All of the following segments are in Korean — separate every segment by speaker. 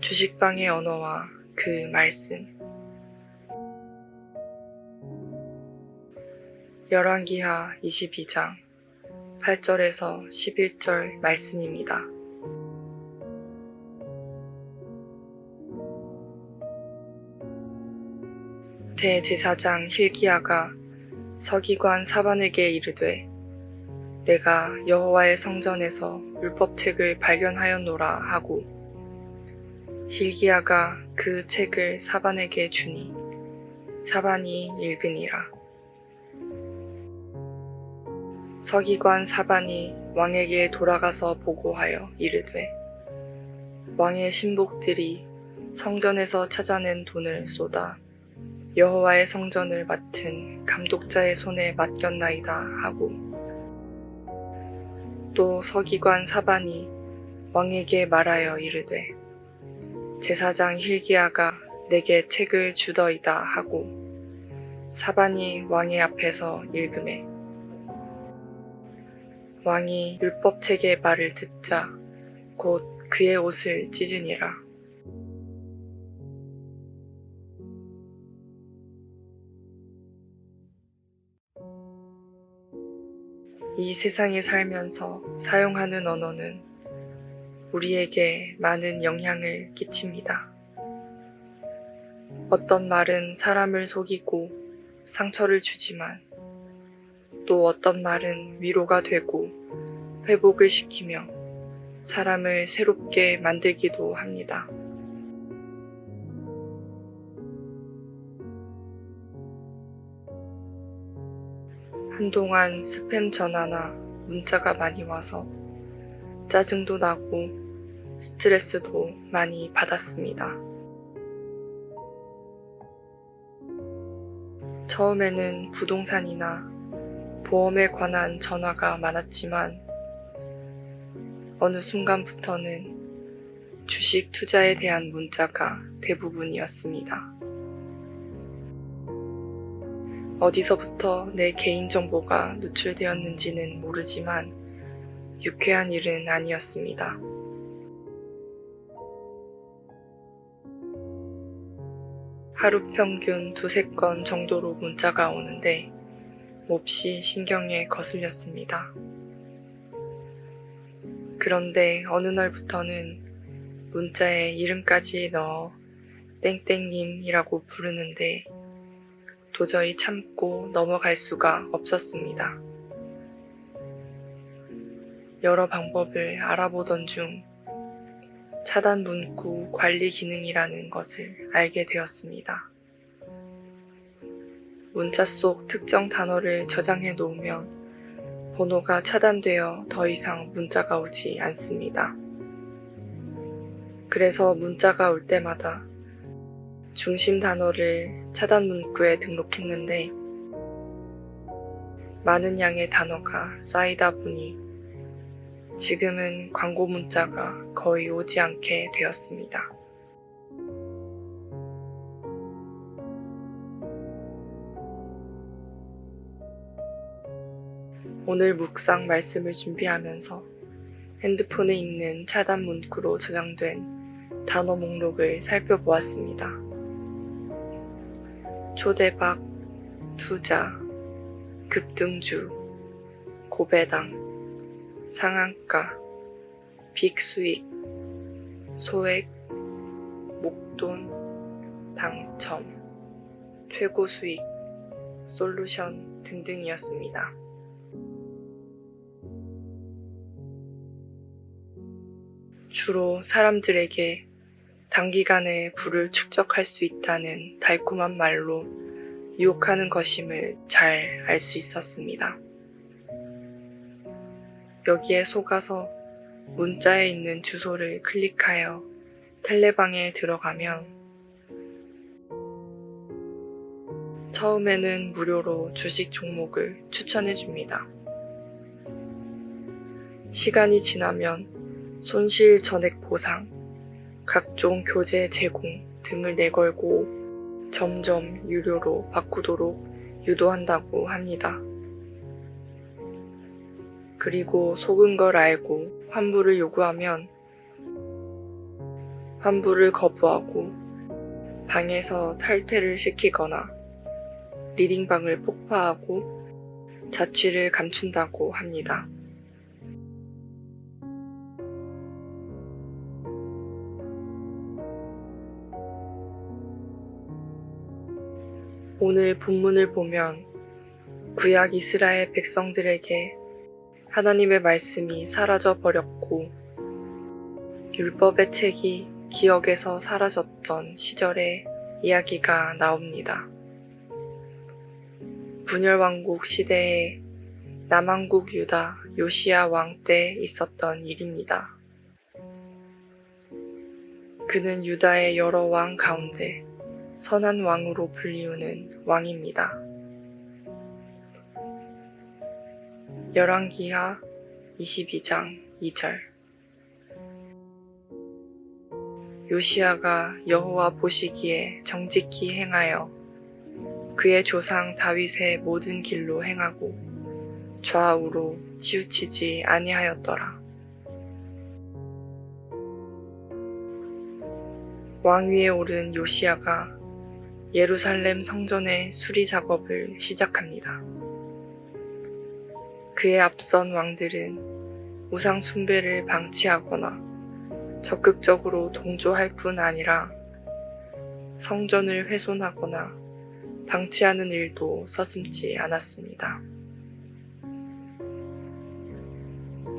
Speaker 1: 주식방의 언어와 그 말씀. 열왕기하 22장 8절에서 11절 말씀입니다. 대제사장 hil기야가 서기관 사반에게 이르되 내가 여호와의 성전에서 율법책을 발견하였노라 하고 hil기야가 그 책을 사반에게 주니 사반이 읽으니라. 서기관 사반이 왕에게 돌아가서 보고하여 이르되 왕의 신복들이 성전에서 찾아낸 돈을 쏟아 여호와의 성전을 맡은 감독자의 손에 맡겼나이다 하고 또 서기관 사반이 왕에게 말하여 이르되 제사장 hil기야가 내게 책을 주더이다 하고 사반이 왕의 앞에서 읽으매 왕이 율법책의 말을 듣자 곧 그의 옷을 찢으니라. 이 세상에 살면서 사용하는 언어는 우리에게 많은 영향을 끼칩니다. 어떤 말은 사람을 속이고 상처를 주지만 또 어떤 말은 위로가 되고 회복을 시키며 사람을 새롭게 만들기도 합니다. 한동안 스팸 전화나 문자가 많이 와서 짜증도 나고 스트레스도 많이 받았습니다. 처음에는 부동산이나 보험에 관한 전화가 많았지만 어느 순간부터는 주식 투자에 대한 문자가 대부분이었습니다. 어디서부터 내 개인정보가 누출되었는지는 모르지만 유쾌한 일은 아니었습니다. 하루 평균 2~3건 정도로 문자가 오는데 몹시 신경에 거슬렸습니다. 그런데 어느 날부터는 문자에 이름까지 넣어 땡땡님이라고 부르는데 도저히 참고 넘어갈 수가 없었습니다. 여러 방법을 알아보던 중 차단 문구 관리 기능이라는 것을 알게 되었습니다. 문자 속 특정 단어를 저장해 놓으면 번호가 차단되어 더 이상 문자가 오지 않습니다. 그래서 문자가 올 때마다 중심 단어를 차단 문구에 등록했는데 많은 양의 단어가 쌓이다 보니 지금은 광고 문자가 거의 오지 않게 되었습니다. 오늘 묵상 말씀을 준비하면서 핸드폰에 있는 차단 문구로 저장된 단어 목록을 살펴보았습니다. 초대박, 투자, 급등주, 고배당, 상한가, 빅수익, 소액, 목돈, 당첨, 최고수익, 솔루션 등등이었습니다. 주로 사람들에게 단기간에 부를 축적할 수 있다는 달콤한 말로 유혹하는 것임을 잘 알 수 있었습니다. 여기에 속아서 문자에 있는 주소를 클릭하여 텔레방에 들어가면 처음에는 무료로 주식 종목을 추천해 줍니다. 시간이 지나면 손실 전액 보상, 각종 교재 제공 등을 내걸고 점점 유료로 바꾸도록 유도한다고 합니다. 그리고 속은 걸 알고 환불을 요구하면 환불을 거부하고 방에서 탈퇴를 시키거나 리딩방을 폭파하고 자취를 감춘다고 합니다. 오늘 본문을 보면 구약 이스라엘 백성들에게 하나님의 말씀이 사라져 버렸고 율법의 책이 기억에서 사라졌던 시절의 이야기가 나옵니다. 분열왕국 시대에 남왕국 유다 요시야 왕 때 있었던 일입니다. 그는 유다의 여러 왕 가운데 선한 왕으로 불리우는 왕입니다. 열왕기하 22장 2절. 요시야가 여호와 보시기에 정직히 행하여 그의 조상 다윗의 모든 길로 행하고 좌우로 치우치지 아니하였더라. 왕위에 오른 요시야가 예루살렘 성전의 수리 작업을 시작합니다. 그의 앞선 왕들은 우상 숭배를 방치하거나 적극적으로 동조할 뿐 아니라 성전을 훼손하거나 방치하는 일도 서슴지 않았습니다.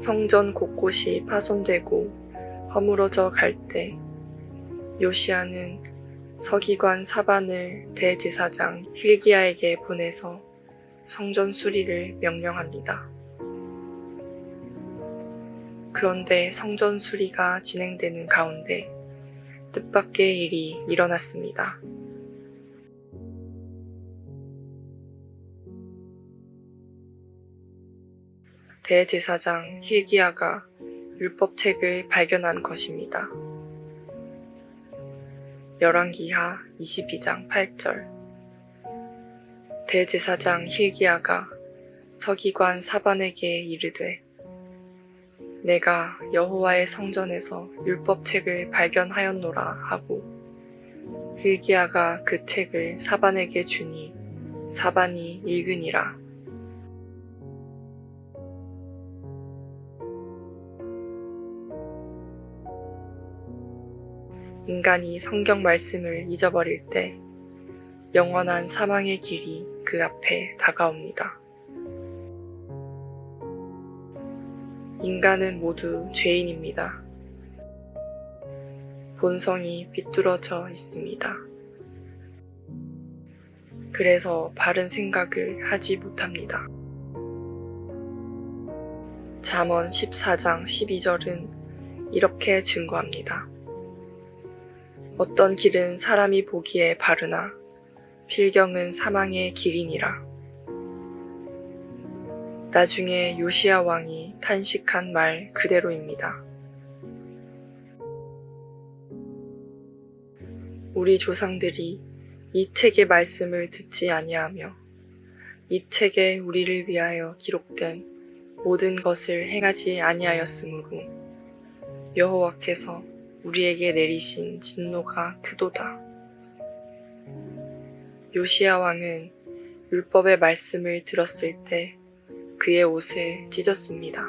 Speaker 1: 성전 곳곳이 파손되고 허물어져 갈 때 요시야는 서기관 사반을 대제사장 힐기야에게 보내서 성전 수리를 명령합니다. 그런데 성전 수리가 진행되는 가운데 뜻밖의 일이 일어났습니다. 대제사장 힐기야가 율법책을 발견한 것입니다. 열왕기하 22장 8절. 대제사장 힐기야가 서기관 사반에게 이르되 내가 여호와의 성전에서 율법책을 발견하였노라 하고 힐기야가 그 책을 사반에게 주니 사반이 읽으니라. 인간이 성경 말씀을 잊어버릴 때 영원한 사망의 길이 그 앞에 다가옵니다. 인간은 모두 죄인입니다. 본성이 삐뚤어져 있습니다. 그래서 바른 생각을 하지 못합니다. 잠언 14장 12절은 이렇게 증거합니다. 어떤 길은 사람이 보기에 바르나 필경은 사망의 길이니라. 나중에 요시야 왕이 탄식한 말 그대로입니다. 우리 조상들이 이 책의 말씀을 듣지 아니하며 이 책에 우리를 위하여 기록된 모든 것을 행하지 아니하였으므로 여호와께서 우리에게 내리신 진노가 크도다. 요시야 왕은 율법의 말씀을 들었을 때 그의 옷을 찢었습니다.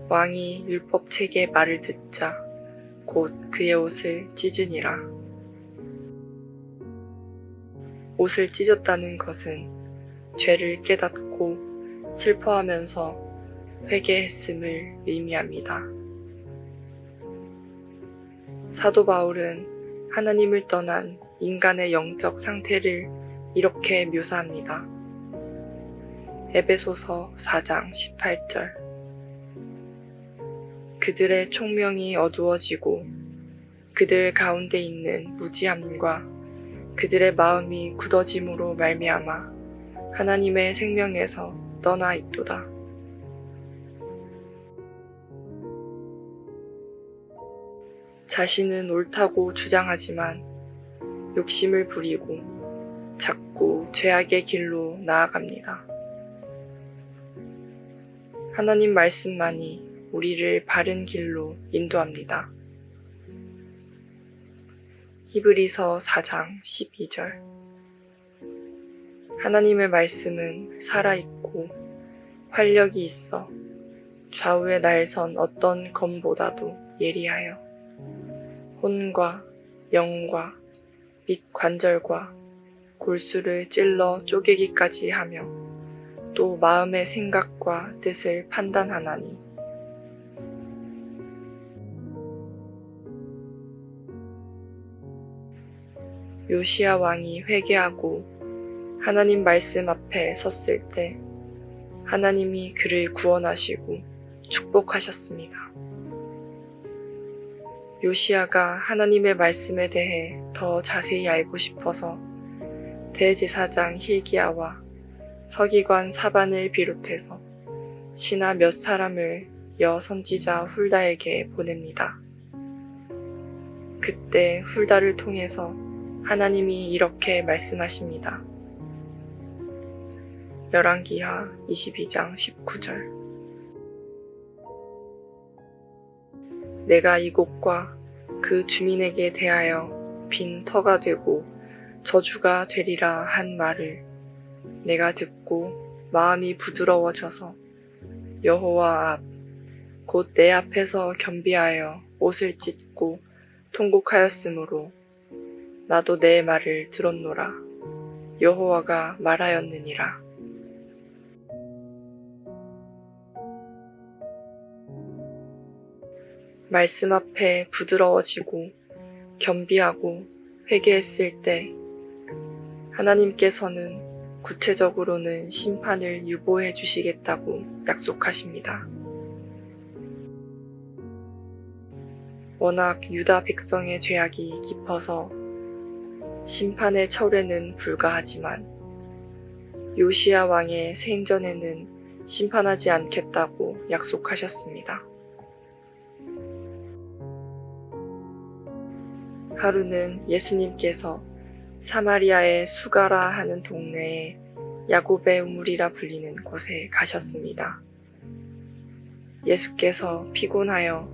Speaker 1: 왕이 율법책의 말을 듣자 곧 그의 옷을 찢으니라. 옷을 찢었다는 것은 죄를 깨닫고 슬퍼하면서 회개했음을 의미합니다. 사도 바울은 하나님을 떠난 인간의 영적 상태를 이렇게 묘사합니다. 에베소서 4장 18절. 그들의 총명이 어두워지고 그들 가운데 있는 무지함과 그들의 마음이 굳어짐으로 말미암아 하나님의 생명에서 떠나 있도다. 자신은 옳다고 주장하지만 욕심을 부리고 자꾸 죄악의 길로 나아갑니다. 하나님 말씀만이 우리를 바른 길로 인도합니다. 히브리서 4장 12절. 하나님의 말씀은 살아있고 활력이 있어 좌우의 날선 어떤 검보다도 예리하여 혼과 영과 및 관절과 골수를 찔러 쪼개기까지 하며 또 마음의 생각과 뜻을 판단하나니 요시야 왕이 회개하고 하나님 말씀 앞에 섰을 때 하나님이 그를 구원하시고 축복하셨습니다. 요시야가 하나님의 말씀에 대해 더 자세히 알고 싶어서 대제사장 hil기야와 서기관 사반을 비롯해서 신하 몇 사람을 여선지자 훌다에게 보냅니다. 그때 훌다를 통해서 하나님이 이렇게 말씀하십니다. 열왕기하 22장 19절. 내가 이곳과 그 주민에게 대하여 빈 터가 되고 저주가 되리라 한 말을 내가 듣고 마음이 부드러워져서 여호와 앞 곧 내 앞에서 겸비하여 옷을 찢고 통곡하였으므로 나도 내 말을 들었노라. 여호와가 말하였느니라. 말씀 앞에 부드러워지고 겸비하고 회개했을 때 하나님께서는 구체적으로는 심판을 유보해 주시겠다고 약속하십니다. 워낙 유다 백성의 죄악이 깊어서 심판의 철회는 불가하지만 요시야 왕의 생전에는 심판하지 않겠다고 약속하셨습니다. 하루는 예수님께서 사마리아의 수가라 하는 동네에 야곱의 우물이라 불리는 곳에 가셨습니다. 예수께서 피곤하여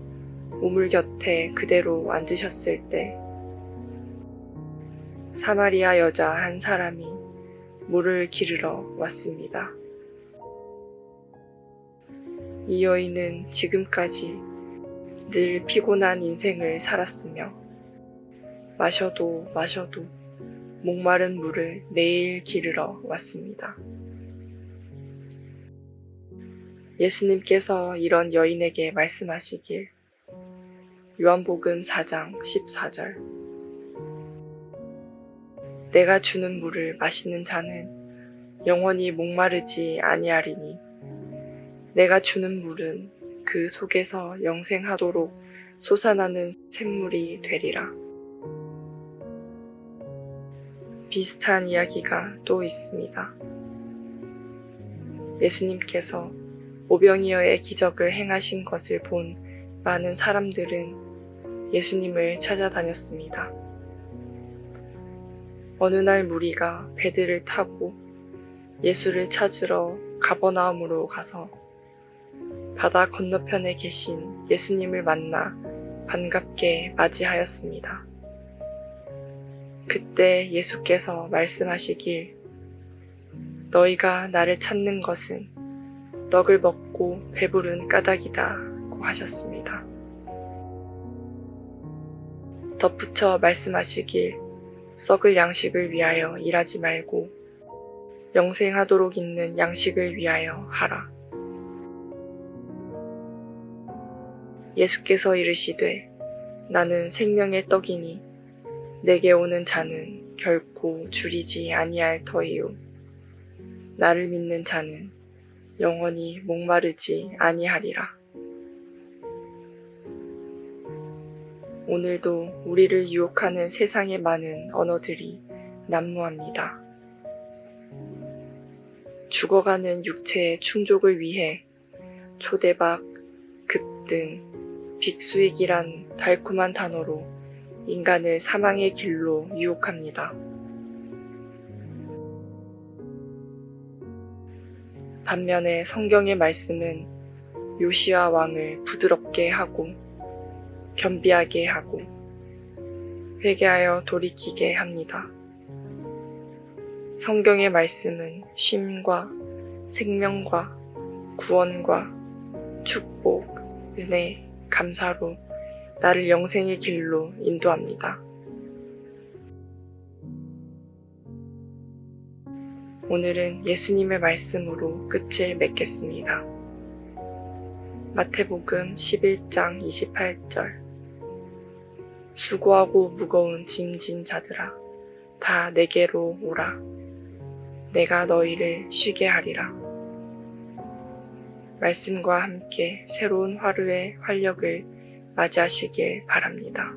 Speaker 1: 우물 곁에 그대로 앉으셨을 때 사마리아 여자 한 사람이 물을 기르러 왔습니다. 이 여인은 지금까지 늘 피곤한 인생을 살았으며 마셔도 목마른 물을 매일 기르러 왔습니다. 예수님께서 이런 여인에게 말씀하시길 요한복음 4장 14절. 내가 주는 물을 마시는 자는 영원히 목마르지 아니하리니 내가 주는 물은 그 속에서 영생하도록 솟아나는 샘물이 되리라. 비슷한 이야기가 또 있습니다. 예수님께서 오병이어의 기적을 행하신 것을 본 많은 사람들은 예수님을 찾아다녔습니다. 어느 날 무리가 배들을 타고 예수를 찾으러 가버나움으로 가서 바다 건너편에 계신 예수님을 만나 반갑게 맞이하였습니다. 그때 예수께서 말씀하시길 너희가 나를 찾는 것은 떡을 먹고 배부른 까닭이다고 하셨습니다. 덧붙여 말씀하시길 썩을 양식을 위하여 일하지 말고 영생하도록 있는 양식을 위하여 하라. 예수께서 이르시되 나는 생명의 떡이니 내게 오는 자는 결코 줄이지 아니할 터이요 나를 믿는 자는 영원히 목마르지 아니하리라. 오늘도 우리를 유혹하는 세상의 많은 언어들이 난무합니다. 죽어가는 육체의 충족을 위해 초대박, 급등, 빅수익이란 달콤한 단어로 인간을 사망의 길로 유혹합니다. 반면에 성경의 말씀은 요시야 왕을 부드럽게 하고 겸비하게 하고 회개하여 돌이키게 합니다. 성경의 말씀은 쉼과 생명과 구원과 축복, 은혜, 감사로 나를 영생의 길로 인도합니다. 오늘은 예수님의 말씀으로 끝을 맺겠습니다. 마태복음 11장 28절. 수고하고 무거운 짐진 자들아, 다 내게로 오라. 내가 너희를 쉬게 하리라. 말씀과 함께 새로운 하루의 활력을 맞이하시길 바랍니다.